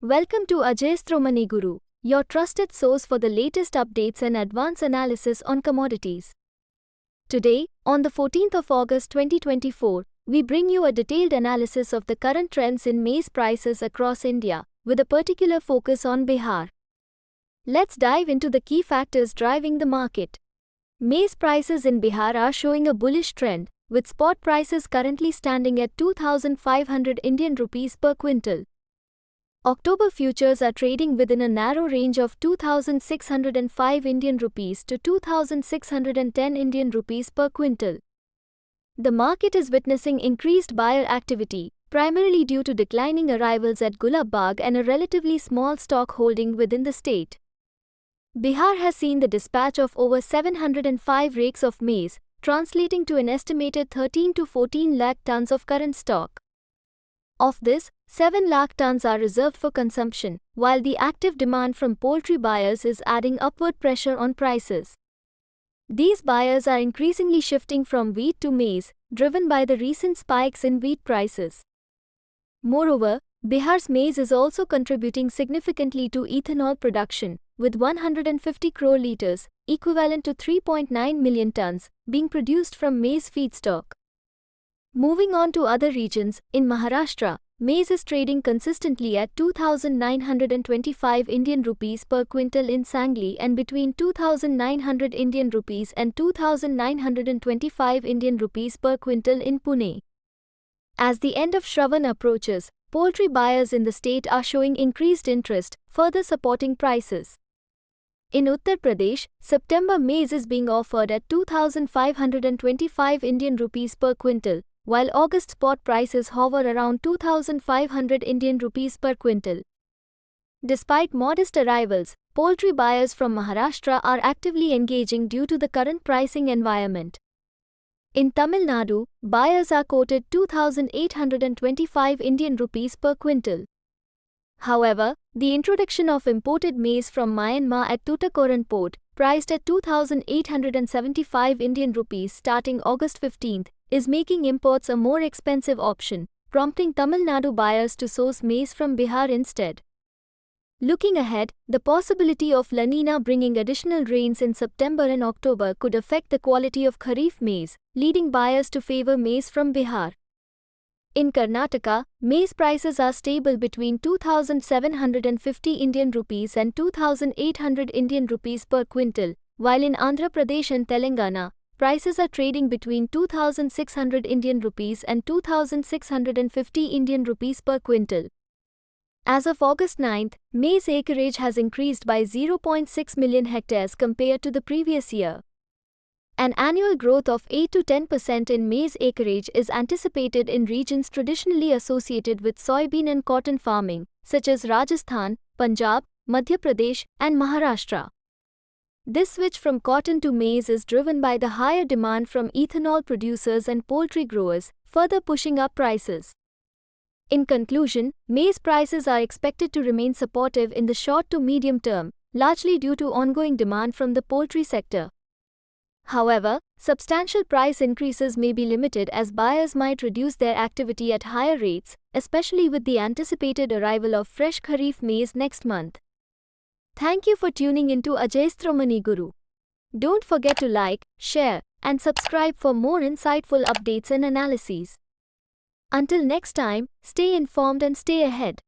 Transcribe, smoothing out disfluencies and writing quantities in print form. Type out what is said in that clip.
Welcome to Ajayasthro Guru, your trusted source for the latest updates and advanced analysis on commodities. Today, on the 14th of August 2024, we bring you a detailed analysis of the current trends in maize prices across India, with a particular focus on Bihar. Let's dive into the key factors driving the market. Maize prices in Bihar are showing a bullish trend, with spot prices currently standing at 2,500 Indian rupees per quintal. October futures are trading within a narrow range of 2,605 Indian rupees to 2,610 Indian rupees per quintal. The market is witnessing increased buyer activity, primarily due to declining arrivals at Gulab Bagh and a relatively small stock holding within the state. Bihar has seen the dispatch of over 705 rakes of maize, translating to an estimated 13 to 14 lakh tons of current stock. Of this, 7 lakh tons are reserved for consumption, while the active demand from poultry buyers is adding upward pressure on prices. These buyers are increasingly shifting from wheat to maize, driven by the recent spikes in wheat prices. Moreover, Bihar's maize is also contributing significantly to ethanol production, with 150 crore litres, equivalent to 3.9 million tons, being produced from maize feedstock. Moving on to other regions, in Maharashtra, maize is trading consistently at 2,925 Indian rupees per quintal in Sangli and between 2,900 Indian rupees and 2,925 Indian rupees per quintal in Pune. As the end of Shravan approaches, poultry buyers in the state are showing increased interest, further supporting prices. In Uttar Pradesh, September maize is being offered at 2,525 Indian rupees per quintal, while August spot prices hover around 2,500 Indian rupees per quintal. Despite modest arrivals, poultry buyers from Maharashtra are actively engaging due to the current pricing environment. In Tamil Nadu, buyers are quoted 2,825 Indian rupees per quintal. However, the introduction of imported maize from Myanmar at Tuticorin port, priced at 2,875 Indian rupees starting August 15th, is making imports a more expensive option, prompting Tamil Nadu buyers to source maize from Bihar instead. Looking ahead, the possibility of La Nina bringing additional rains in September and October could affect the quality of Kharif maize, leading buyers to favor maize from Bihar. In Karnataka, maize prices are stable between 2,750 Indian rupees and 2,800 Indian rupees per quintal, while in Andhra Pradesh and Telangana, prices are trading between 2,600 Indian rupees and 2,650 Indian rupees per quintal. As of August 9th, maize acreage has increased by 0.6 million hectares compared to the previous year. An annual growth of 8 to 10% in maize acreage is anticipated in regions traditionally associated with soybean and cotton farming, such as Rajasthan, Punjab, Madhya Pradesh, and Maharashtra. This switch from cotton to maize is driven by the higher demand from ethanol producers and poultry growers, further pushing up prices. In conclusion, maize prices are expected to remain supportive in the short to medium term, largely due to ongoing demand from the poultry sector. However, substantial price increases may be limited as buyers might reduce their activity at higher rates, especially with the anticipated arrival of fresh Kharif maize next month. Thank you for tuning into Ajayasthro Guru. Don't forget to like, share, and subscribe for more insightful updates and analyses. Until next time, stay informed and stay ahead.